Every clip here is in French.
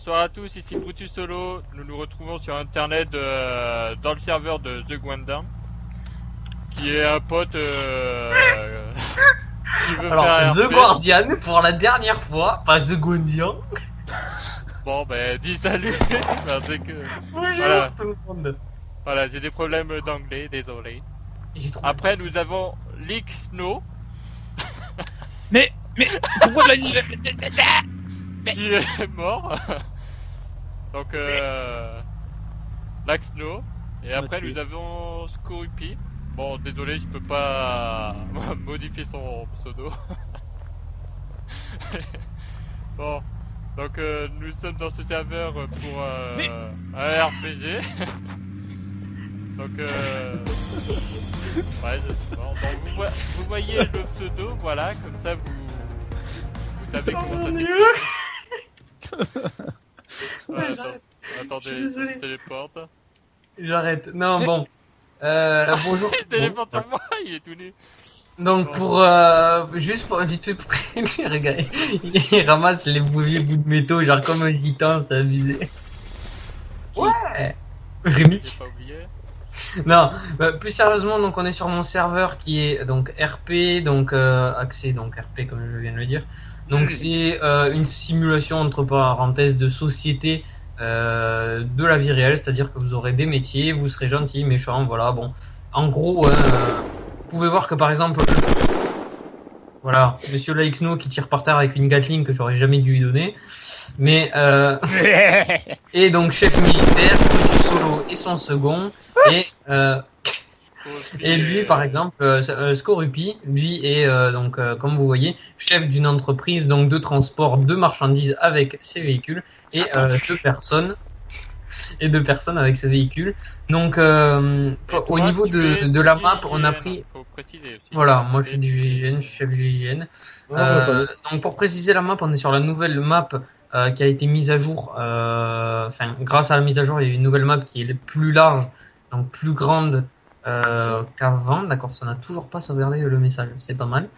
Bonsoir à tous, ici Brutus Solo. Nous nous retrouvons sur internet dans le serveur de The Guandin, qui est un pote qui veut Alors, faire The RP. Guardian pour la dernière fois, pas The Guardian. Bon ben dis salut parce que Bonjour Voilà. tout le monde. voilà, j'ai des problèmes d'anglais, désolé. J'ai trop Après nous avons Leak Snow Mais pourquoi de la nuit qui est mort. Donc Lax Snow. Et Ça m'a après tué. nous avons Scorupi. Bon désolé, je peux pas modifier son pseudo. Bon, donc nous sommes dans ce serveur pour un RPG. Donc ouais, bon, donc vous voyez le pseudo, voilà, comme ça vous savez comment ça s'écrit. Attendez, Je suis désolé. je téléporte. J'arrête. Non, bon. Bonjour. Il téléporte sur moi, il est tout nu. Donc pour juste pour vite fait pour lui, regarde, il ramasse les vieux bouts de métaux genre comme un gitan, c'est abusé. Ouais. Rémi. J'ai pas oublié. Non, plus sérieusement, donc on est sur mon serveur qui est donc RP, donc accès donc RP comme je viens de le dire. Donc c'est une simulation entre parenthèses de société de la vie réelle, c'est-à-dire que vous aurez des métiers, vous serez gentil, méchant, voilà. Bon, en gros, vous pouvez voir que par exemple, voilà, Monsieur Laixno qui tire par terre avec une Gatling que j'aurais jamais dû lui donner, mais et donc chef militaire, Monsieur Solo et son second. Et lui, par exemple, Scorupi, lui est donc, comme vous voyez, chef d'une entreprise donc de transport de marchandises avec ses véhicules et deux personnes avec ses véhicules. Donc, au niveau de la map, on a pris. Faut préciser aussi. Voilà, moi je suis du GIGN, je suis chef GIGN. Donc pour préciser la map, on est sur la nouvelle map qui a été mise à jour. Enfin, grâce à la mise à jour, il y a eu une nouvelle map qui est plus large, donc plus grande qu'avant. D'accord, ça n'a toujours pas sauvegardé le message, c'est pas mal.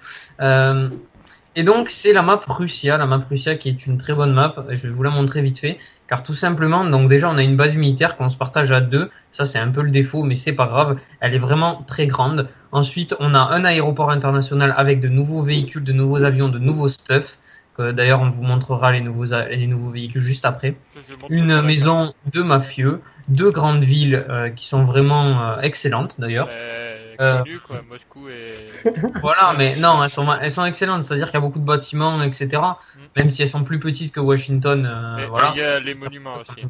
Et donc c'est la map Russia qui est une très bonne map. Je vais vous la montrer vite fait, car tout simplement, donc déjà on a une base militaire qu'on se partage à deux. Ça c'est un peu le défaut, mais c'est pas grave. Elle est vraiment très grande. Ensuite, on a un aéroport international avec de nouveaux véhicules, de nouveaux avions, de nouveaux stuff. D'ailleurs, on vous montrera les nouveaux véhicules juste après. Une maison de mafieux, deux grandes villes qui sont vraiment excellentes d'ailleurs. Connu quoi, Moscou et... Voilà, mais non, elles sont excellentes, c'est-à-dire qu'il y a beaucoup de bâtiments, etc. Même si elles sont plus petites que Washington, voilà. Il y a les monuments aussi.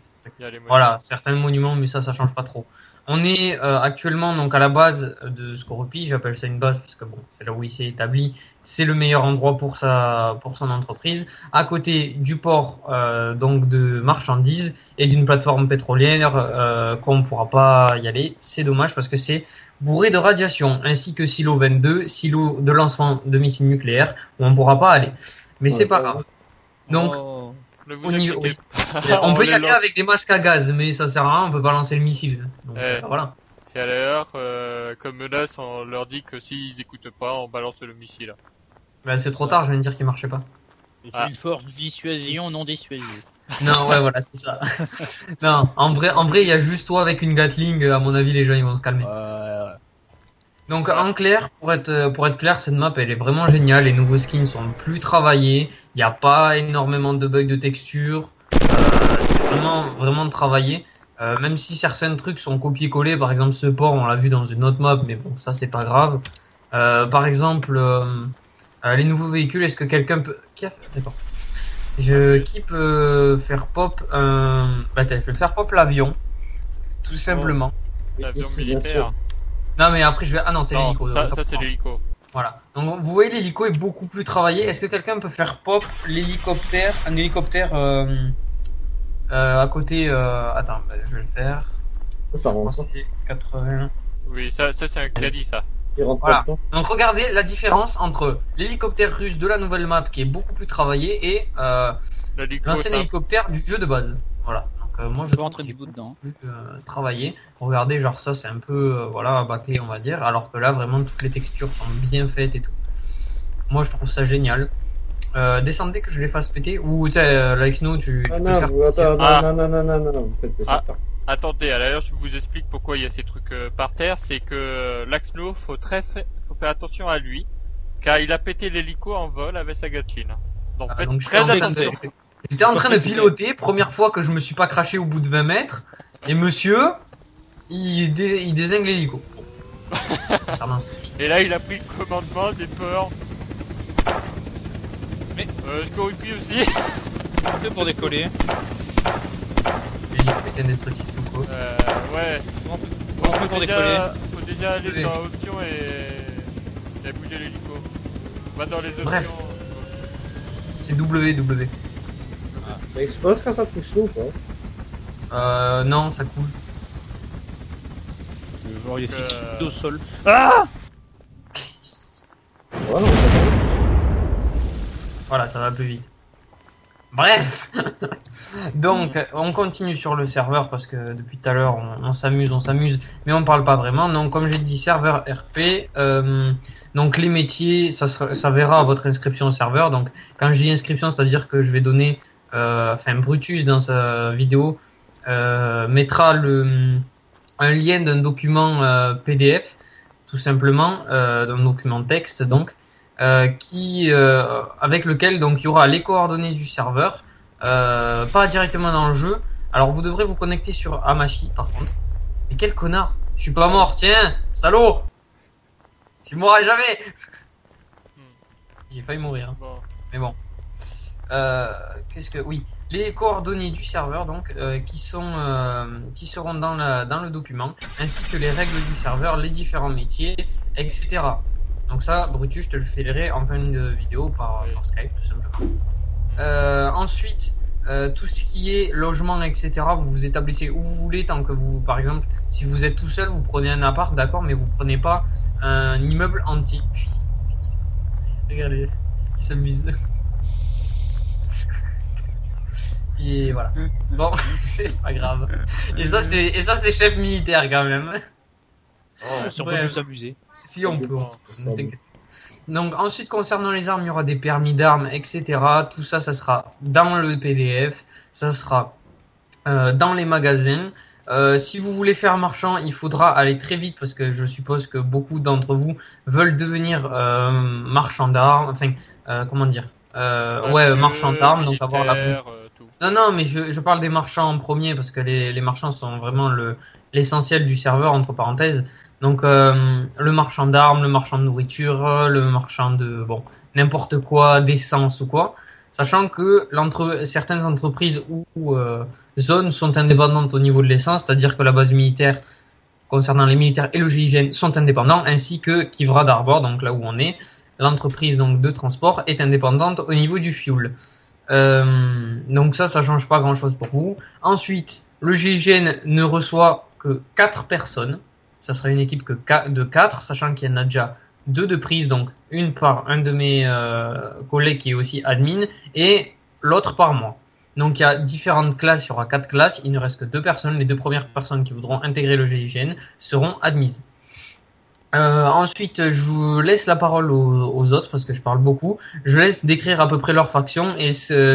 Voilà, certains monuments, mais ça change pas trop. On est actuellement donc à la base de Scorupi, j'appelle ça une base parce que bon, c'est là où il s'est établi, c'est le meilleur endroit pour son entreprise, à côté du port donc de marchandises et d'une plateforme pétrolière qu'on ne pourra pas y aller. C'est dommage parce que c'est bourré de radiation, ainsi que silo 22, silo de lancement de missiles nucléaires où on ne pourra pas aller. Mais c'est pas grave. Donc on peut y aller avec des masques à gaz, mais ça sert à rien, on peut pas lancer le missile. Donc, voilà. Et à l'heure, comme menace, on leur dit que s'ils écoutent pas, on balance le missile. Bah, c'est trop tard, je viens de dire qu'il marchait pas. C'est une force de dissuasion non dissuasive. Non, ouais, voilà, c'est ça. Non, en vrai, il y a juste toi avec une Gatling, à mon avis, les gens ils vont se calmer. Donc, en clair, pour être clair, cette map elle est vraiment géniale. Les nouveaux skins sont plus travaillés. Il n'y a pas énormément de bugs de texture. C'est vraiment travaillé. Même si certains trucs sont copiés-collés, par exemple ce port, on l'a vu dans une autre map, mais bon, ça c'est pas grave. Par exemple, les nouveaux véhicules, est-ce que quelqu'un peut... Qui peut faire pop attends, je vais faire pop l'avion, tout simplement. L'avion militaire. Non mais après je vais... Ah non, c'est l'hélico. Ça c'est l'hélico. Voilà. Donc vous voyez, l'hélico est beaucoup plus travaillé. Est-ce que quelqu'un peut faire pop l'hélicoptère, un hélicoptère à côté attends, je vais le faire. Ça rentre. 80. Oui, ça c'est un caddie ça. Voilà. Donc regardez la différence entre l'hélicoptère russe de la nouvelle map qui est beaucoup plus travaillé et l'ancien hélicoptère du jeu de base. Voilà. Donc moi je vais rentrer du bout dedans. Plus travaillé. Regardez, genre ça c'est un peu voilà, bâclé on va dire, alors que là vraiment toutes les textures sont bien faites et tout. Moi je trouve ça génial. Descendez que je les fasse péter. Ou tu sais, like Snow, tu peux le faire. Non, faites ça. Attendez, d'ailleurs je vous explique pourquoi il y a ces trucs par terre, c'est que Laxno, faut faire attention à lui, car il a pété l'hélico en vol avec sa Gatling. Donc faites donc très attention. J'étais en train de piloter, première fois que je me suis pas craché au bout de 20 mètres, et monsieur, il dézingue l'hélico. Et là il a pris le commandement, j'ai peur. Mais je corrupis aussi. On fait pour décoller. L'hélico est indestructible ou quoi? Ouais. On fait pour décoller. Faut déjà aller dans options et bouger l'hélico. Va dans les options. Bref. C'est WW. Ça explose quand ça touche l'eau, quoi. Non, ça coule. Genre il est fixe au sol. Ah! Voilà, Voilà, ça va plus vite. Bref. Donc, on continue sur le serveur parce que depuis tout à l'heure, on s'amuse, mais on parle pas vraiment. Donc, comme j'ai dit, serveur RP. Donc, les métiers, ça verra à votre inscription au serveur. Donc, quand je dis inscription, c'est-à-dire que je vais donner, Brutus dans sa vidéo mettra un lien d'un document PDF, tout simplement, d'un document texte, donc. Avec lequel donc il y aura les coordonnées du serveur, pas directement dans le jeu. Alors vous devrez vous connecter sur Hamachi par contre. Mais quel connard! Je suis pas mort, tiens, salaud! Tu mourras jamais! J'ai failli mourir, hein. Bon. Mais bon. Oui, les coordonnées du serveur donc qui seront dans le document, ainsi que les règles du serveur, les différents métiers, etc. Donc ça, Brutus, je te le filerai en fin de vidéo par Skype, tout simplement. Ensuite, tout ce qui est logement, etc., vous vous établissez où vous voulez, tant que vous, par exemple, si vous êtes tout seul, vous prenez un appart, d'accord, mais vous prenez pas un immeuble entier. Regardez, il s'amuse. Et voilà. Bon, c'est pas grave. Et ça, c'est chef militaire quand même. Si on peut plus s'amuser. Si on peut. Donc ensuite concernant les armes, il y aura des permis d'armes, etc. Tout ça, ça sera dans le PDF, ça sera dans les magasins. Si vous voulez faire marchand, il faudra aller très vite parce que je suppose que beaucoup d'entre vous veulent devenir marchand d'armes. Enfin, comment dire marchand d'armes, donc avoir la boutique. Non, mais je parle des marchands en premier parce que les marchands sont vraiment l'essentiel du serveur, entre parenthèses. Donc le marchand d'armes, le marchand de nourriture, le marchand de n'importe quoi, d'essence ou quoi, sachant que certaines entreprises ou zones sont indépendantes au niveau de l'essence, c'est-à-dire que la base militaire concernant les militaires et le GIGN sont indépendants, ainsi que Kivra d'Arbor, donc là où on est, l'entreprise donc de transport est indépendante au niveau du fuel. Donc ça change pas grand-chose pour vous. Ensuite, le GIGN ne reçoit que 4 personnes. Ça sera une équipe de 4, sachant qu'il y en a déjà 2 de prise, donc une par un de mes collègues qui est aussi admin, et l'autre par moi. Donc il y a différentes classes, il y aura 4 classes, il ne reste que 2 personnes. Les 2 premières personnes qui voudront intégrer le GIGN seront admises. Ensuite, je vous laisse la parole aux autres parce que je parle beaucoup. Je laisse décrire à peu près leur faction et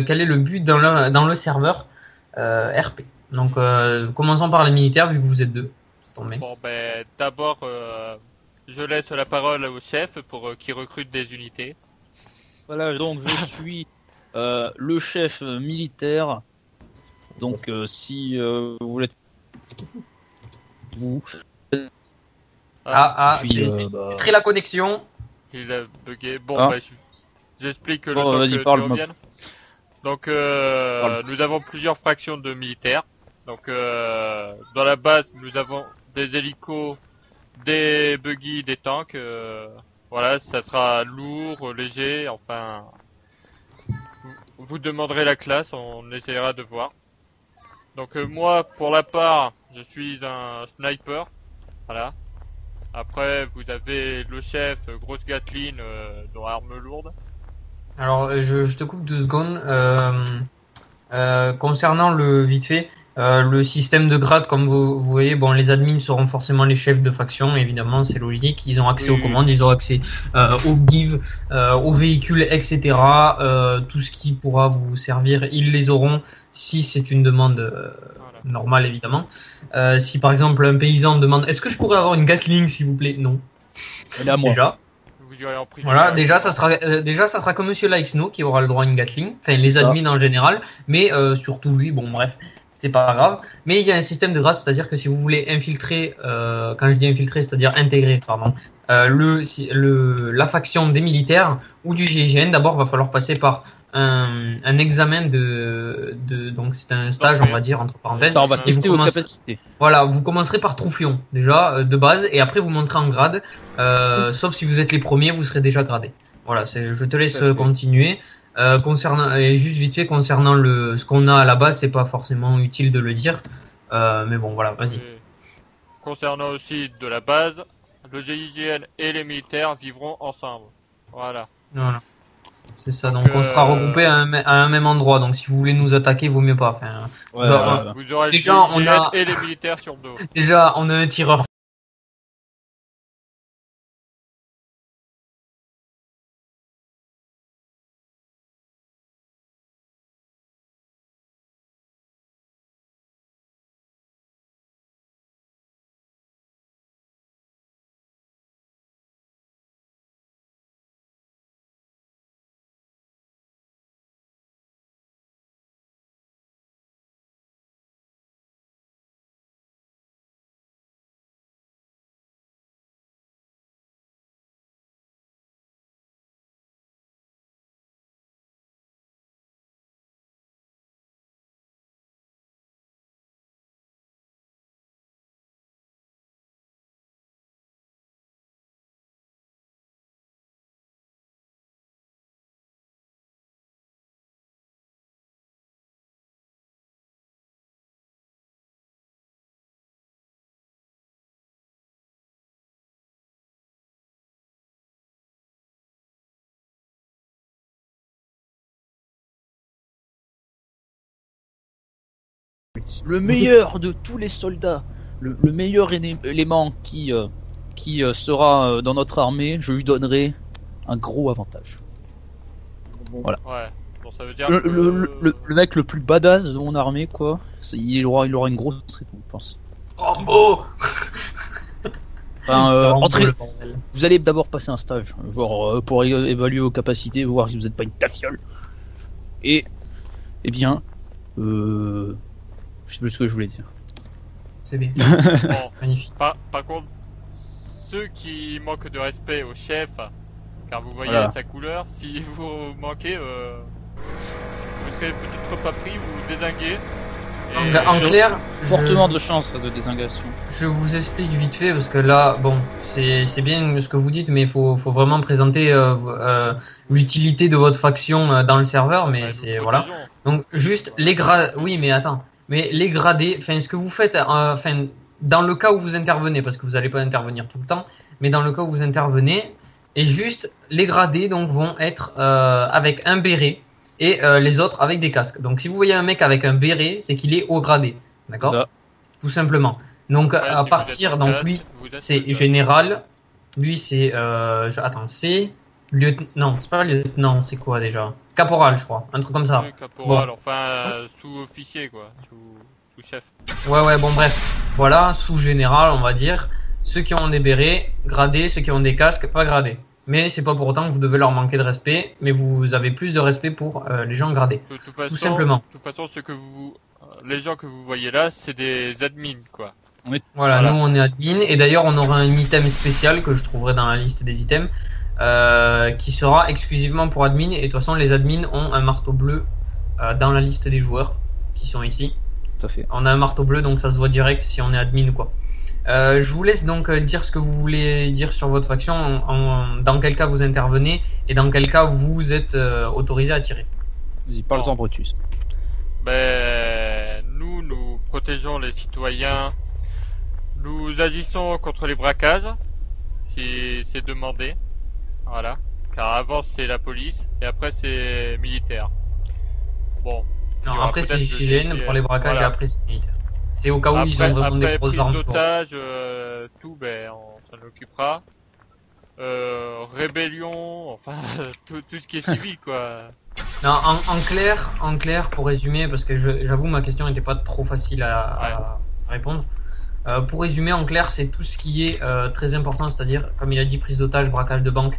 quel est le but dans le serveur RP. Donc commençons par les militaires vu que vous êtes 2. Bon d'abord je laisse la parole au chef pour qu'il recrute des unités. Voilà, donc je suis le chef militaire. Donc si vous voulez c'est très la connexion. Il a bugué. Bon j'explique le temps vas-y, que parle, tu reviennes. Donc nous avons plusieurs fractions de militaires. Donc dans la base nous avons des hélicos, des buggy, des tanks. Voilà, ça sera lourd, léger, enfin... Vous demanderez la classe, on essaiera de voir. Donc moi, pour la part, je suis un sniper. Voilà. Après, vous avez le chef, grosse Gatling, dans arme lourde. Alors, je te coupe 2 secondes. Concernant le vite fait, Le système de grade, comme vous voyez, bon, les admins seront forcément les chefs de faction, évidemment, c'est logique. Ils ont accès aux commandes, ils ont accès aux give, aux véhicules, etc. Tout ce qui pourra vous servir, ils les auront si c'est une demande normale, évidemment. Si par exemple un paysan demande, est-ce que je pourrais avoir une Gatling, s'il vous plaît? Non. Elle est à moi. Déjà. Voilà, déjà ça sera comme Monsieur Likesno qui aura le droit à une Gatling, enfin les admins en général, mais surtout lui, bon bref, c'est pas grave. Mais il y a un système de grade, c'est-à-dire que si vous voulez infiltrer, quand je dis infiltrer, c'est-à-dire intégrer, pardon, la faction des militaires ou du GIGN, d'abord va falloir passer par un examen donc c'est un stage, on va dire, entre parenthèses. Ça, on va tester vos capacités. Voilà, vous commencerez par troufion, déjà, de base, et après vous montrez en grade, sauf si vous êtes les premiers, vous serez déjà gradé. Voilà, je te laisse continuer. Et juste vite fait, concernant ce qu'on a à la base, c'est pas forcément utile de le dire, mais bon, voilà, vas-y. Concernant aussi de la base, le GIGN et les militaires vivront ensemble. Voilà. Voilà. C'est ça, donc on sera regroupés à un même endroit, donc si vous voulez nous attaquer, vaut mieux pas. Enfin, vous aurez déjà, le GIGN et les militaires sur dos. Déjà, on a un tireur. Le meilleur de tous les soldats, le meilleur élément qui sera dans notre armée, je lui donnerai un gros avantage. Voilà. Ouais. Bon, ça veut dire le mec le plus badass de mon armée, quoi, il aura une grosse récompense. Rambo. Enfin, vous allez d'abord passer un stage, genre pour évaluer vos capacités, voir si vous n'êtes pas une tafiole. Et, eh bien, je sais plus ce que je voulais dire. C'est bien. Bon, magnifique. Par contre, ceux qui manquent de respect au chef, car vous voyez sa couleur, si vous manquez, vous serez peut-être pas pris, vous dézinguez. En clair, fortement de chance de désingation. Je vous explique vite fait parce que là, bon, c'est bien ce que vous dites, mais il faut vraiment présenter l'utilité de votre faction dans le serveur, mais c'est voilà. Donc juste les grades, oui, mais attends, mais les gradés, enfin ce que vous faites, enfin dans le cas où vous intervenez, parce que vous n'allez pas intervenir tout le temps, mais dans le cas où vous intervenez, et juste les gradés donc vont être avec un béret. Et les autres avec des casques. Donc si vous voyez un mec avec un béret, c'est qu'il est haut gradé. D'accord ? Tout simplement. Donc à partir, donc lui c'est général, lui c'est attends, c'est lieutenant, non, c'est pas lieutenant, c'est quoi déjà ? Caporal, je crois, un truc comme ça. Oui, caporal, bon. Enfin sous-officier quoi, sous-chef. Ouais, bon bref. Voilà, sous-général, on va dire. Ceux qui ont des bérets, gradés, ceux qui ont des casques, pas gradés. Mais c'est pas pour autant que vous devez leur manquer de respect, mais vous avez plus de respect pour les gens gradés. Tout simplement. De toute façon, les gens que vous voyez là, c'est des admins, quoi. Voilà, nous on est admin, et d'ailleurs on aura un item spécial que je trouverai dans la liste des items, qui sera exclusivement pour admin, et de toute façon les admins ont un marteau bleu dans la liste des joueurs qui sont ici. Tout à fait. On a un marteau bleu, donc ça se voit direct si on est admin ou quoi. Je vous laisse donc dire ce que vous voulez dire sur votre faction, dans quel cas vous intervenez et dans quel cas vous êtes autorisé à tirer. Vas-y, parle-en, Brutus. Ben, nous protégeons les citoyens, nous agissons contre les braquages, si c'est demandé, voilà, car avant c'est la police et après c'est militaire. Bon, Non, Il y aura après c'est peut-être le GIGN GIGN, pour les braquages voilà. et après c'est militaire. C'est au cas où ils ont vraiment des grosses prise armes. d'otages, tout, ben, on s'en occupera. Rébellion, enfin, tout ce qui est civil, quoi. Non, en clair, pour résumer, parce que j'avoue ma question n'était pas trop facile à répondre. Pour résumer, en clair, c'est tout ce qui est très important, c'est-à-dire, comme il a dit, prise d'otage, braquage de banque,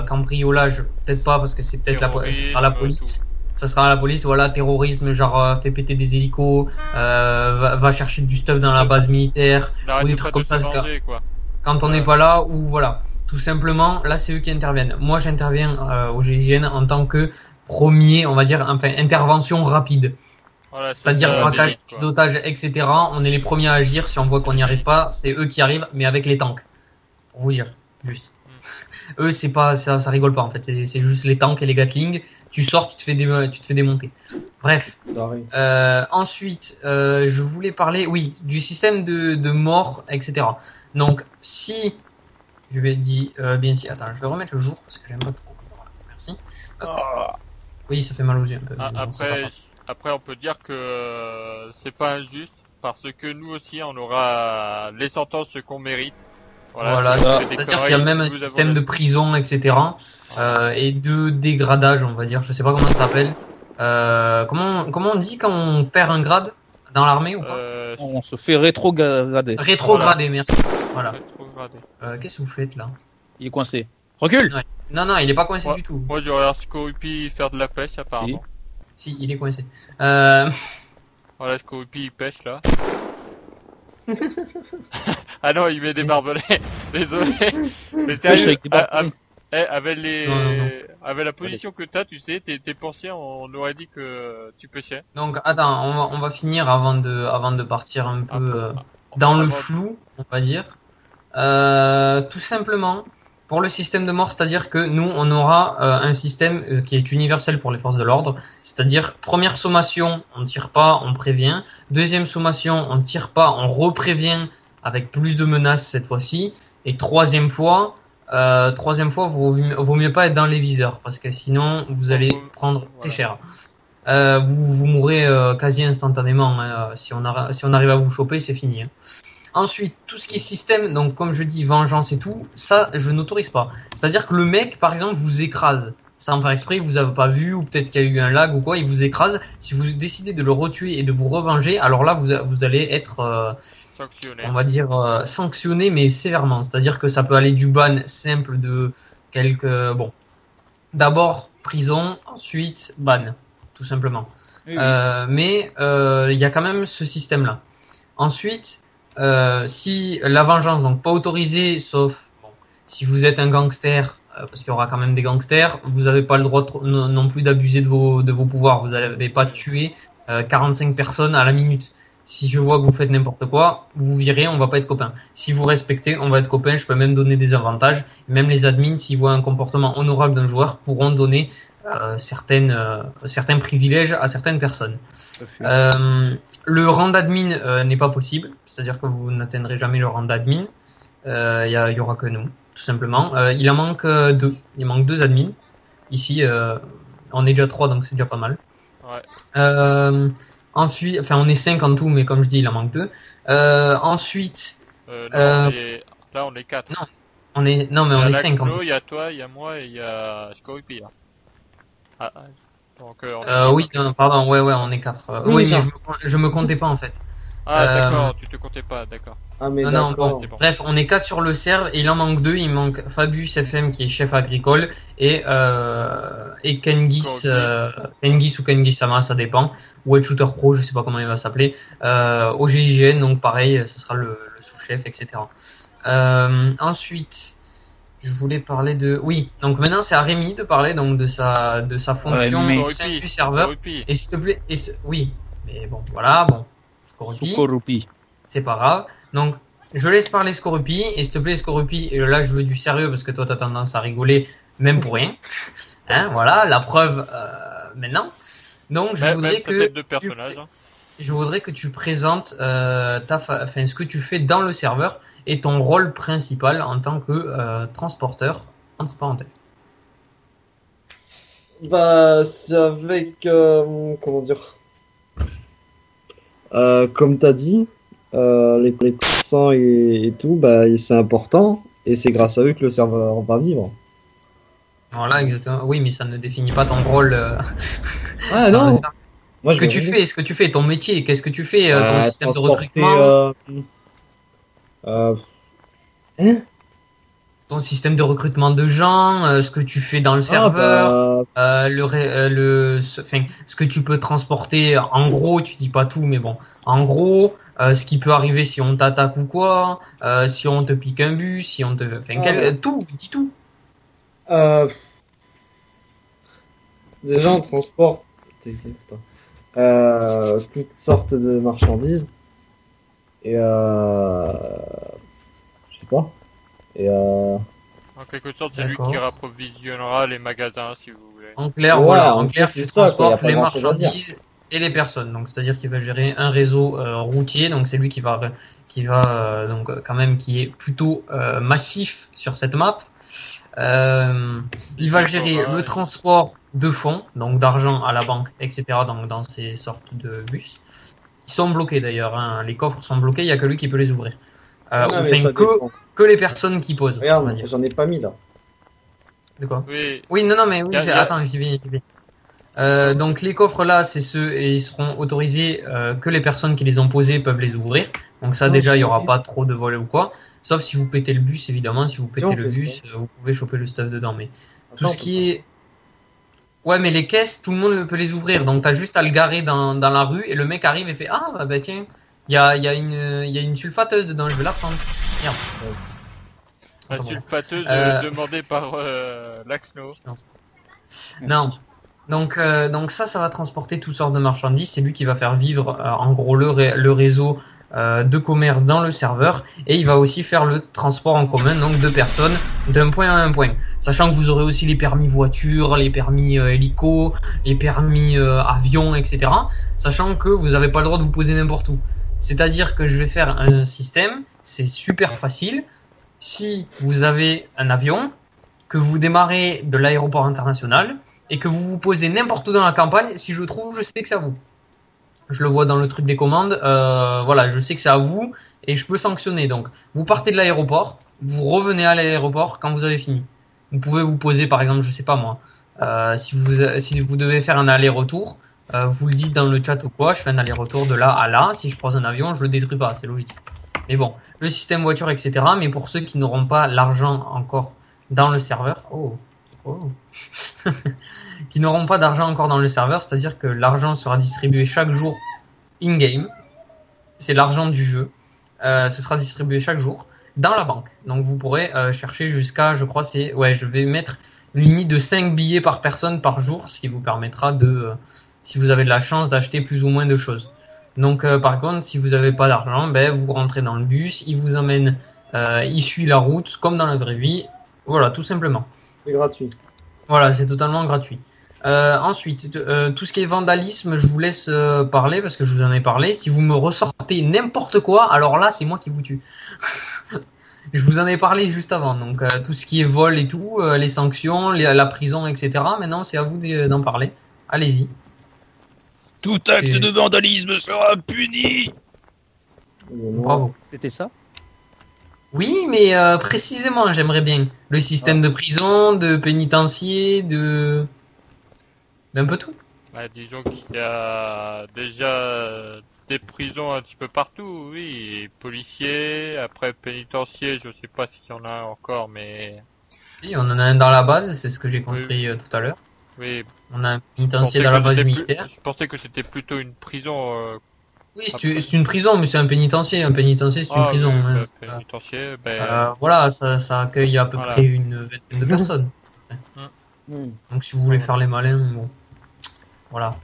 cambriolage, peut-être pas, parce que c'est peut-être ça sera la police. Ça sera la police, voilà, terrorisme, genre fait péter des hélicos, va chercher du stuff dans la base militaire, ou des trucs comme ça. Quoi. Quand on n'est pas là, ou voilà. Tout simplement, là, c'est eux qui interviennent. Moi, j'interviens au GIGN en tant que premier, on va dire, enfin, intervention rapide. Voilà, c'est-à-dire braquage, prise d'otage, etc. On est les premiers à agir. Si on voit qu'on n'y arrive pas, c'est eux qui arrivent, mais avec les tanks. Pour vous dire, juste. Eux, c'est pas, ça rigole pas en fait. C'est juste les tanks et les Gatling. Tu sors, tu te fais démonter. Bref. Ensuite, je voulais parler, oui, du système de mort, etc. Donc, si je vais dire bien si, attends, je vais remettre le jour parce que j'aime pas trop. Merci. Oui, ça fait mal aux yeux un peu. Après, on peut dire que c'est pas injuste parce que nous aussi, on aura les sentences qu'on mérite. Voilà, c'est-à-dire qu'il y a même un système de prison, etc. Et de dégradage, on va dire. Je sais pas comment ça s'appelle. Comment on dit quand on perd un grade dans l'armée ou pas On se fait rétrograder. Rétrograder, merci. Voilà. Rétrograder. Qu'est-ce que vous faites là? Il est coincé. Recule. Ouais. Non, il est pas coincé du tout. Moi, j'aurais Scorupy faire de la pêche, apparemment. Si, il est coincé. Voilà, Scorupy, il pêche, là. Ah non, il met des barbelés. Désolé. Mais sérieux, avec la position que t'as, tu sais, t'es pensé, on aurait dit que tu pêchais. Donc, attends, on va finir avant de partir un peu dans le flou, on va dire. Tout simplement, pour le système de mort, c'est-à-dire que nous, on aura un système qui est universel pour les forces de l'ordre. C'est-à-dire, première sommation, on ne tire pas, on prévient. Deuxième sommation, on ne tire pas, on reprévient avec plus de menaces cette fois-ci. Et troisième fois, vaut mieux pas être dans les viseurs parce que sinon, vous allez prendre très cher. Vous mourrez quasi instantanément. Hein. Si on arrive à vous choper, c'est fini. Hein. Ensuite, tout ce qui est système, donc comme je dis, vengeance et tout, ça, je n'autorise pas. C'est-à-dire que le mec, par exemple, vous écrase. Sans faire exprès, vous avez pas vu, ou peut-être qu'il y a eu un lag ou quoi, il vous écrase. Si vous décidez de le retuer et de vous revenger, alors là, vous allez être, on va dire, sanctionné, mais sévèrement. C'est-à-dire que ça peut aller du ban simple de quelques... Bon, d'abord prison, ensuite ban, tout simplement. Oui. Mais il y a quand même ce système-là. Ensuite... si la vengeance, donc pas autorisée, sauf si vous êtes un gangster, parce qu'il y aura quand même des gangsters, vous n'avez pas le droit non plus d'abuser de vos pouvoirs. Vous n'avez pas tué 45 personnes à la minute. Si je vois que vous faites n'importe quoi, vous virez, on va pas être copains. Si vous respectez, on va être copains. Je peux même donner des avantages. Même les admins, s'ils voient un comportement honorable d'un joueur, pourront donner certains privilèges à certaines personnes. Le rang d'admin n'est pas possible, c'est-à-dire que vous n'atteindrez jamais le rang d'admin. Il y aura que nous, tout simplement. Il en manque deux. Il manque 2 admins. Ici, on est déjà 3, donc c'est déjà pas mal. Ouais. Ensuite, enfin, on est 5 en tout, mais comme je dis, il en manque 2. Ensuite, là, on est 4. Non, on est 5 en tout. Il y a toi, il y a moi et il y a Scorupy. Donc, oui, non, pardon, ouais, on est 4. Oui, mais je me comptais pas en fait. Ah, d'accord, tu te comptais pas, d'accord. Ah, mais non, bon. Bref, on est 4 sur le serve et il en manque 2. Il manque Fabius FM qui est chef agricole et Kengis, Kengis ou Kengisama, ça dépend. Ou Shooter Pro, je sais pas comment il va s'appeler. Au GIGN, donc pareil, ce sera le sous-chef, etc. Ensuite. Je voulais parler de... Oui, donc maintenant c'est à Rémi de parler donc de sa fonction au sein du serveur. Et s'il te plaît... Oui, mais bon, voilà, bon. Scorupy. C'est pas grave. Donc, je laisse parler Scorupy. Et s'il te plaît, Scorupy, et là je veux du sérieux parce que toi t'as tendance à rigoler, même pour rien. Hein, voilà, la preuve maintenant. Donc, je voudrais que tu présentes ce que tu fais dans le serveur et ton rôle principal en tant que transporteur, entre parenthèses. Bah, c'est avec... comment dire... Comme t'as dit, les croissants et tout, bah, c'est important. Et c'est grâce à eux que le serveur va vivre. Voilà, exactement. Oui, mais ça ne définit pas ton rôle. Ah dans le non. serveur. Moi, ce que tu fais, ton métier, qu'est-ce que tu fais, ton système de recrutement, ton système de recrutement de gens, ce que tu fais dans le serveur, ce que tu peux transporter. En gros, tu dis pas tout, mais bon, en gros, ce qui peut arriver si on t'attaque ou quoi, si on te pique un bus, si on te, tout, dis tout. Déjà, on transporte toutes sortes de marchandises. Et je sais pas. Et en quelque sorte, c'est lui qui rapprovisionnera les magasins, si vous voulez. En clair, ouais, voilà. En clair, c'est tu ça, transportes les marchandises et les personnes. Donc, c'est-à-dire qu'il va gérer un réseau routier. Donc, c'est lui qui va donc quand même qui est plutôt massif sur cette map. Il va gérer le transport de fonds, donc d'argent à la banque, etc. Dans ces sortes de bus. Ils sont bloqués d'ailleurs. Hein. Les coffres sont bloqués. Il y a que lui qui peut les ouvrir. Que les personnes qui posent. Regarde, j'en ai pas mis là. De quoi ? Oui, non, mais oui, attends, j'y vais. Donc les coffres là, c'est ceux et ils seront autorisés que les personnes qui les ont posés peuvent les ouvrir. Donc ça déjà, il y aura pas trop de volets ou quoi. Sauf si vous pétez le bus, évidemment. Si vous pétez le bus, vous pouvez choper le stuff dedans. Mais tout ce qui est... Ouais, mais les caisses, tout le monde peut les ouvrir. Donc t'as juste à le garer dans la rue et le mec arrive et fait ah bah tiens, il y a une sulfateuse dedans, je vais la prendre. Merde. La sulfateuse demandée par Laxno. Non. Donc ça va transporter toutes sortes de marchandises. C'est lui qui va faire vivre en gros le réseau de commerce dans le serveur, et il va aussi faire le transport en commun, donc de personnes d'un point à un point. Sachant que vous aurez aussi les permis voiture, les permis hélico, les permis avion, etc. Sachant que vous n'avez pas le droit de vous poser n'importe où. C'est-à-dire que je vais faire un système, c'est super facile. Si vous avez un avion, que vous démarrez de l'aéroport international et que vous vous posez n'importe où dans la campagne, si je trouve, je sais que c'est à vous. Je le vois dans le truc des commandes, voilà, je sais que c'est à vous et je peux sanctionner. Donc, vous partez de l'aéroport, vous revenez à l'aéroport quand vous avez fini. Vous pouvez vous poser, par exemple, je sais pas moi, si vous devez faire un aller-retour, vous le dites dans le chat ou quoi, je fais un aller-retour de là à là. Si je croise un avion, je le détruis pas, c'est logique. Mais bon, le système voiture, etc. Mais pour ceux qui n'auront pas l'argent encore dans le serveur, qui n'auront pas d'argent encore dans le serveur, c'est-à-dire que l'argent sera distribué chaque jour in-game. C'est l'argent du jeu. Ce sera distribué chaque jour dans la banque. Donc vous pourrez chercher jusqu'à, je crois, je vais mettre une limite de 5 billets par personne par jour, ce qui vous permettra de, si vous avez de la chance, d'acheter plus ou moins de choses. Donc par contre, si vous n'avez pas d'argent, vous rentrez dans le bus, il vous emmène, il suit la route comme dans la vraie vie. Voilà, tout simplement. C'est gratuit. Voilà, c'est totalement gratuit. Ensuite, tout ce qui est vandalisme, je vous laisse parler parce que je vous en ai parlé. Si vous me ressortez n'importe quoi, alors là, c'est moi qui vous tue. Je vous en ai parlé juste avant. Donc, tout ce qui est vol et tout, les sanctions, la prison, etc. Maintenant, c'est à vous d'en parler. Allez-y. Tout acte de vandalisme sera puni. Bravo. C'était ça ? Oui, mais précisément, j'aimerais bien. Le système de prison, de pénitencier, d'un peu tout. Disons qu'il y a déjà des prisons un petit peu partout, oui. Et policiers, après pénitencier, je sais pas s'il y en a encore, mais... Oui, on en a un dans la base, c'est ce que j'ai construit tout à l'heure. Oui. On a un pénitencier dans la base militaire. Je pensais que c'était plutôt une prison... Oui, c'est une prison, mais c'est un pénitencier. Un pénitencier, c'est une prison. Oui, pénitencier, voilà, ça accueille à peu près une vingtaine de personnes. Donc si vous voulez faire les malins, bon... Voilà.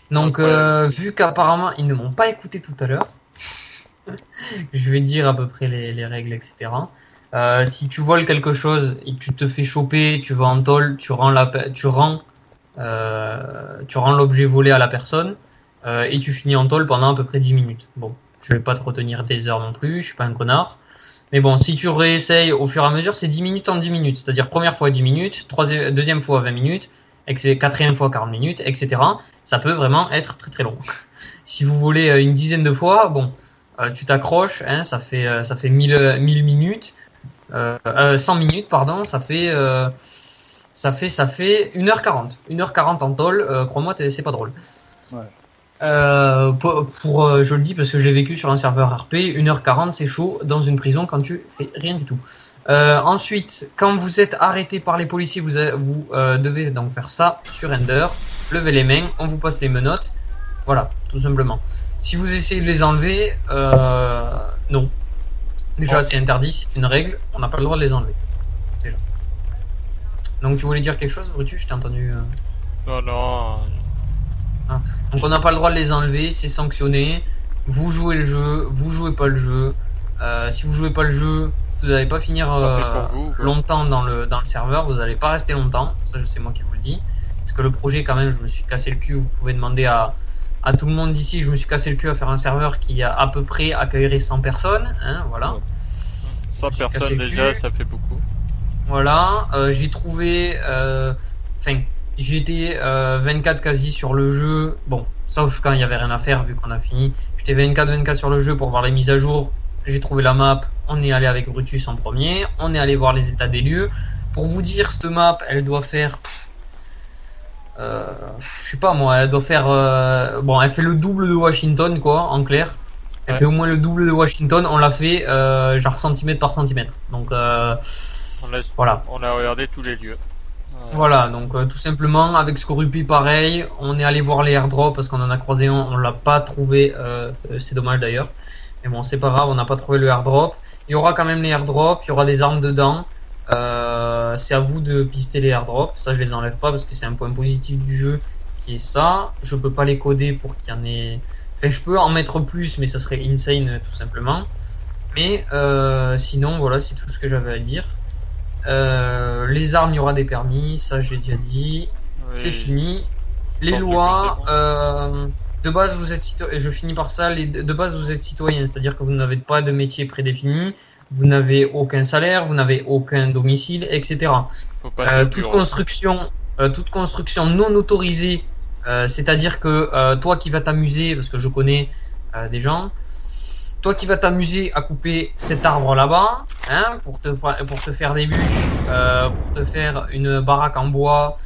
Donc, vu qu'apparemment, ils ne m'ont pas écouté tout à l'heure, je vais dire à peu près les règles, etc. Si tu voles quelque chose et que tu te fais choper, tu vas en tôle, tu rends l'objet volé à la personne, et tu finis en tôle pendant à peu près 10 minutes. Bon, je vais pas te retenir des heures non plus, je suis pas un connard. Mais bon, si tu réessayes au fur et à mesure, c'est 10 minutes en 10 minutes. C'est-à-dire première fois 10 minutes, deuxième fois 20 minutes, quatrième fois 40 minutes, etc. Ça peut vraiment être très très long. si vous voulez une dizaine de fois, bon, tu t'accroches, hein, ça fait 1000 minutes, 100 minutes, pardon, ça fait 1h40. 1h40 en tôle, crois-moi, c'est pas drôle. Ouais. Je le dis parce que je l'ai vécu sur un serveur RP, 1h40 c'est chaud dans une prison quand tu fais rien du tout. Ensuite, quand vous êtes arrêté par les policiers, vous devez donc faire ça, surrender, lever les mains, on vous passe les menottes, voilà, tout simplement. Si vous essayez de les enlever, non. Déjà, c'est interdit, c'est une règle, on n'a pas le droit de les enlever. Déjà. Donc tu voulais dire quelque chose, Brutus? Je t'ai entendu. Non. Donc on n'a pas le droit de les enlever, c'est sanctionné. Vous jouez le jeu, vous jouez pas le jeu. Si vous jouez pas le jeu, vous n'allez pas finir longtemps dans le serveur, vous n'allez pas rester longtemps. Ça, c'est moi qui vous le dis. Parce que le projet, quand même, je me suis cassé le cul. Vous pouvez demander à tout le monde d'ici, je me suis cassé le cul à faire un serveur qui à peu près accueillerait 100 personnes. Hein, voilà. 100 personnes déjà, ça fait beaucoup. Voilà, j'ai trouvé... j'étais 24 quasi sur le jeu. Bon, sauf quand il n'y avait rien à faire vu qu'on a fini. J'étais 24 sur le jeu pour voir les mises à jour. J'ai trouvé la map. On est allé avec Brutus en premier. On est allé voir les états des lieux. Pour vous dire, cette map, elle doit faire... je sais pas moi, elle doit faire... elle fait le double de Washington, quoi, en clair. Elle fait au moins le double de Washington. On l'a fait genre centimètre par centimètre. Donc, voilà. On a regardé tous les lieux. Voilà, donc tout simplement avec Scorupi pareil, on est allé voir les airdrops parce qu'on en a croisé un, on l'a pas trouvé, c'est dommage d'ailleurs, mais bon c'est pas grave, on n'a pas trouvé le airdrop. Il y aura quand même les airdrops, il y aura des armes dedans, c'est à vous de pister les airdrops, ça je les enlève pas parce que c'est un point positif du jeu qui est ça, je peux pas les coder pour qu'il y en ait, enfin je peux en mettre plus mais ça serait insane tout simplement, mais sinon voilà c'est tout ce que j'avais à dire. Les armes, il y aura des permis, ça j'ai déjà dit. Oui. C'est fini. Les lois, de base vous êtes citoyen. Je finis par ça. De base vous êtes citoyen, c'est-à-dire que vous n'avez pas de métier prédéfini, vous n'avez aucun salaire, vous n'avez aucun domicile, etc. Toute construction non autorisée, c'est-à-dire que toi qui vas t'amuser, parce que je connais des gens. Toi qui vas t'amuser à couper cet arbre là-bas, hein, pour te faire des bûches, pour te faire une baraque en bois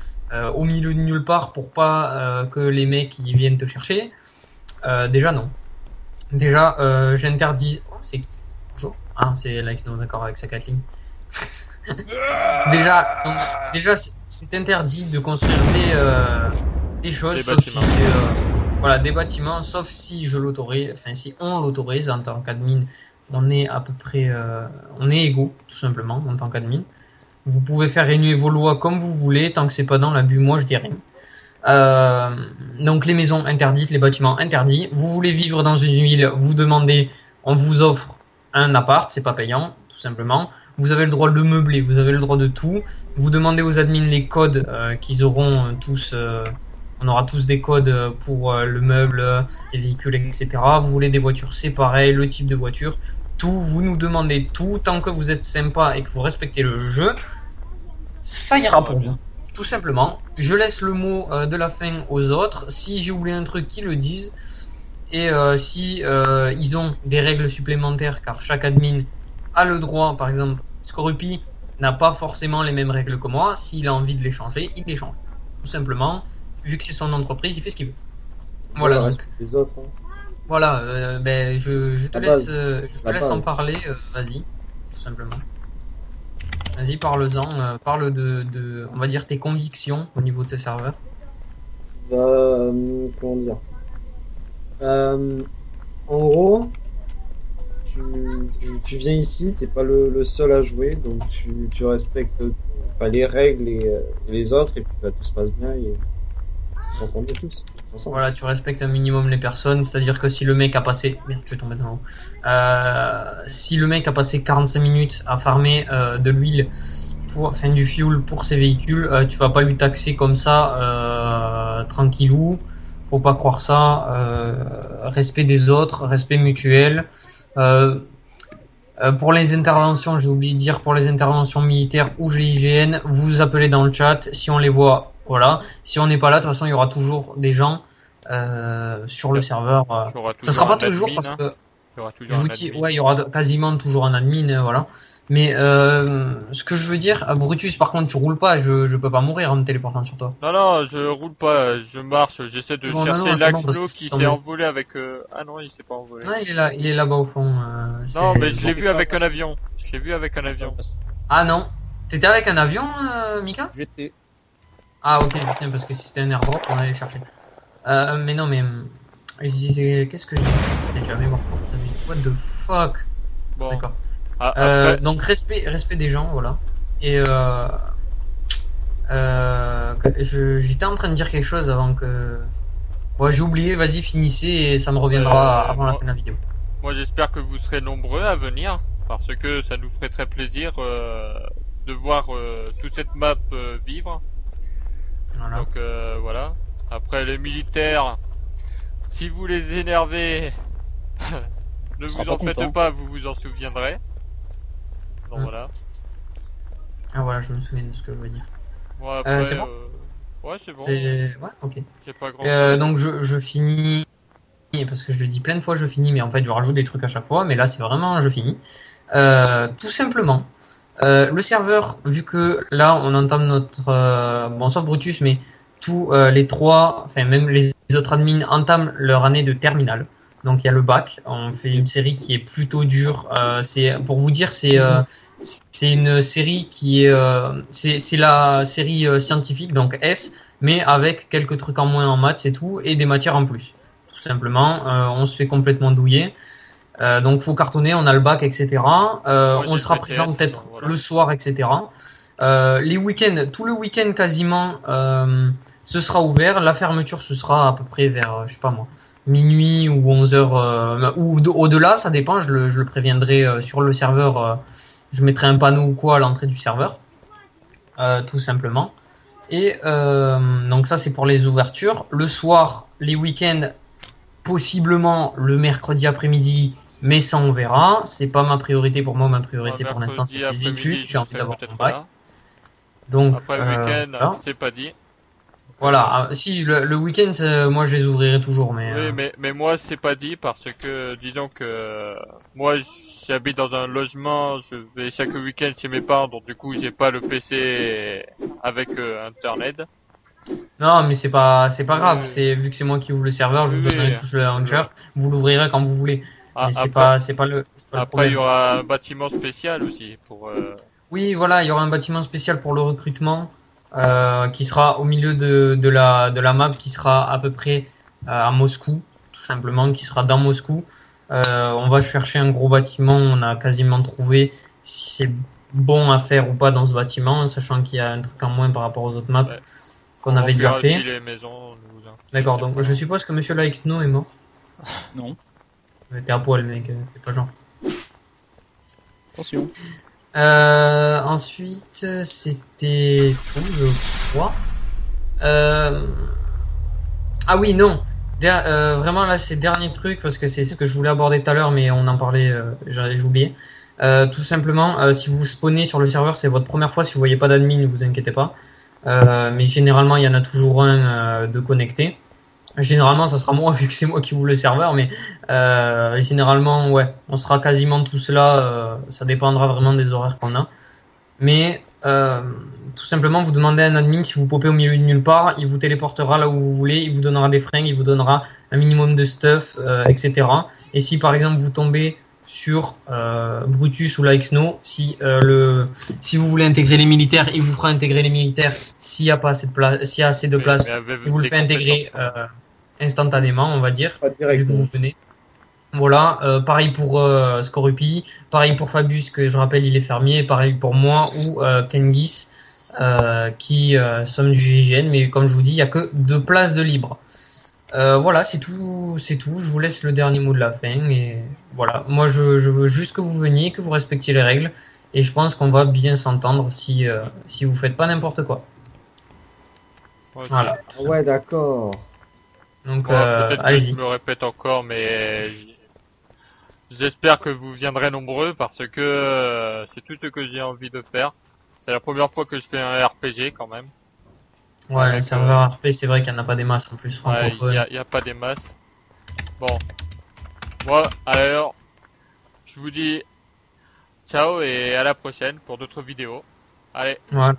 au milieu de nulle part pour pas que les mecs ils viennent te chercher. Déjà non. Déjà j'interdis. Oh, c'est qui? Bonjour. Ah c'est Alex, non d'accord avec sa Kathleen. déjà c'est interdit de construire des choses sauf si voilà, des bâtiments, sauf si je l'autorise, enfin si on l'autorise en tant qu'admin, on est à peu près, on est égaux tout simplement en tant qu'admin. Vous pouvez faire réunir vos lois comme vous voulez, tant que c'est pas dans l'abus, moi je dis rien. Donc les maisons interdites, les bâtiments interdits. Vous voulez vivre dans une ville, vous demandez, on vous offre un appart, c'est pas payant, tout simplement. Vous avez le droit de meubler, vous avez le droit de tout. Vous demandez aux admins les codes qu'ils auront tous. On aura tous des codes pour le meuble, les véhicules, etc. Vous voulez des voitures, c'est pareil, le type de voiture. Tout, vous nous demandez tout, tant que vous êtes sympa et que vous respectez le jeu, ça ira pour vous. Tout simplement. Je laisse le mot de la fin aux autres. Si j'ai oublié un truc, qu'ils le disent. Et si ils ont des règles supplémentaires, car chaque admin a le droit, par exemple, Scorupi n'a pas forcément les mêmes règles que moi. S'il a envie de les changer, il les change. Tout simplement. Vu que c'est son entreprise, il fait ce qu'il veut. Voilà donc. Les autres. Hein. Voilà, je te laisse en parler. Vas-y, tout simplement. Vas-y, parle-en. Parle de, on va dire, tes convictions au niveau de ce serveur. Comment dire en gros, tu viens ici, t'es pas le seul à jouer, donc tu respectes les règles et les autres, et puis tout se passe bien. Et... s'entendre tous. Voilà, tu respectes un minimum les personnes, c'est-à-dire que si le mec a passé... Merde, je vais tomber dans l'eau. Si le mec a passé 45 minutes à farmer de l'huile, du fuel pour ses véhicules, tu vas pas lui taxer comme ça, tranquillou. Faut pas croire ça. Respect des autres, respect mutuel. Pour les interventions, j'ai oublié de dire, pour les interventions militaires ou GIGN, vous appelez dans le chat, si on les voit... Voilà, si on n'est pas là, de toute façon, il y aura toujours des gens sur le serveur. Il y aura Ça sera pas un tous les jours admin, parce hein. que Il y aura toujours je vous un dis, admin. ouais, il y aura quasiment toujours un admin, voilà. Mais ce que je veux dire, Brutus, par contre, tu roules pas, je peux pas mourir en me téléportant sur toi. Non, non, je roule pas, je marche, j'essaie de Bon, non, chercher non, c'est bon, l'Axno parce que qui c'est s'est tombé. envolé avec... Ah non, il s'est pas envolé. Non, il est là-bas au fond. Non, c'est- mais je l'ai bon. vu avec un avion. Je l'ai vu avec un avion. Ah non, t'étais avec un avion, Mika? J'étais. Ah ok, putain, parce que si c'était un airdrop, on allait le chercher. Mais non, mais je disais, qu'est-ce que j'ai jamais mort. What the fuck? Bon, D'accord. ah, après, Donc respect des gens, voilà. Et j'étais en train de dire quelque chose avant que. Ouais, j'ai oublié. Vas-y, finissez et ça me reviendra avant la fin de la vidéo. moi j'espère que vous serez nombreux à venir, parce que ça nous ferait très plaisir de voir toute cette map vivre. Voilà. Donc voilà. Après les militaires, si vous les énervez, ne sera vous en pas faites content. pas, vous vous en souviendrez. Donc Mm. voilà. Ah voilà, je me souviens de ce que je veux dire. Bon, après, c'est bon ouais, c'est bon. Ouais, ok. J'ai pas grand. Donc je finis parce que je le dis plein de fois, je finis, mais en fait je rajoute des trucs à chaque fois. Mais là c'est vraiment je finis. Tout simplement. Le serveur, vu que là on entame notre bon sauf Brutus, mais tous les trois, enfin même les autres admins entament leur année de terminale. Donc il y a le bac. On fait une série qui est plutôt dure. C'est pour vous dire, c'est une série qui est c'est la série scientifique, donc S, mais avec quelques trucs en moins en maths et tout, et des matières en plus. Tout simplement, on se fait complètement douiller. Donc faut cartonner, on a le bac, etc. On j'ai sera le présent BTS, peut-être donc voilà. le soir, etc. Les week-ends, tout le week-end quasiment, ce sera ouvert. La fermeture, ce sera à peu près vers, je sais pas moi, minuit ou 11h, ou au-delà, ça dépend, je le préviendrai sur le serveur. Je mettrai un panneau ou quoi à l'entrée du serveur, tout simplement. Et donc ça c'est pour les ouvertures. Le soir, les week-ends, possiblement le mercredi après-midi, mais ça on verra. C'est pas ma priorité pour moi. Ma priorité pour l'instant c'est les études. J'ai envie d'avoir mon bac. Donc Après le week-end, voilà. c'est pas dit. Voilà. Si le week-end, moi je les ouvrirai toujours, mais Oui, mais moi c'est pas dit parce que disons que moi j'habite dans un logement, je vais chaque week-end chez mes parents, donc du coup j'ai pas le PC avec internet. non, mais c'est pas grave. Oui. C'est vu que c'est moi qui ouvre le serveur, je vous Oui, donnerai tous le launcher. Vous l'ouvrirez quand vous voulez. Ah, Mais c'est après, pas le après problème. il y aura un bâtiment spécial aussi pour. Oui, voilà, il y aura un bâtiment spécial pour le recrutement qui sera au milieu de la map, qui sera à peu près à Moscou, tout simplement, qui sera dans Moscou. On va chercher un gros bâtiment, on a quasiment trouvé si c'est bon à faire ou pas dans ce bâtiment, sachant qu'il y a un truc en moins par rapport aux autres maps Ouais. qu'on avait déjà fait. Les maisons, ne vous inquiétez D'accord, pas. donc je suppose que Monsieur Laexno est mort. Non. T'es à poil, mec, c'est pas genre. Attention. Ensuite, c'était tout, je crois. Ah oui, non. Vraiment, là, c'est dernier truc, parce que c'est ce que je voulais aborder tout à l'heure, mais on en parlait, j'ai oublié. Tout simplement, si vous spawnez sur le serveur, c'est votre première fois. Si vous voyez pas d'admin, ne vous inquiétez pas. Mais généralement, il y en a toujours un de connecté. Généralement, ça sera moi, vu que c'est moi qui ouvre le serveur, mais généralement, ouais, on sera quasiment tous là. Ça dépendra vraiment des horaires qu'on a. Mais tout simplement, vous demandez à un admin si vous popez au milieu de nulle part, il vous téléportera là où vous voulez, il vous donnera des fringues, il vous donnera un minimum de stuff, etc. Et si par exemple vous tombez sur Brutus ou Laexno, si vous voulez intégrer les militaires, il vous fera intégrer les militaires s'il y a pas assez de place, s'il y a assez de place, il vous le fait intégrer instantanément, on va dire, Pas vu direct. que vous venez. Voilà, pareil pour Scorupi, pareil pour Fabius, que je rappelle il est fermier, pareil pour moi ou Kengis qui sommes du GIGN, mais comme je vous dis, il n'y a que 2 places de libre. Voilà, c'est tout, je vous laisse le dernier mot de la fin, et voilà, moi je veux juste que vous veniez, que vous respectiez les règles, et je pense qu'on va bien s'entendre si vous faites pas n'importe quoi. Ok. Voilà. Ah ouais, d'accord. Donc Bon, peut-être que je allez-y. me répète encore, mais j'espère que vous viendrez nombreux parce que c'est tout ce que j'ai envie de faire. C'est la première fois que je fais un RPG quand même. Ouais, Avec, les serveurs RP, c'est vrai qu'il n'y en a pas des masses en plus Ouais, francophones. il y a pas des masses. Bon. Moi, alors, je vous dis ciao et à la prochaine pour d'autres vidéos. Allez. Ouais.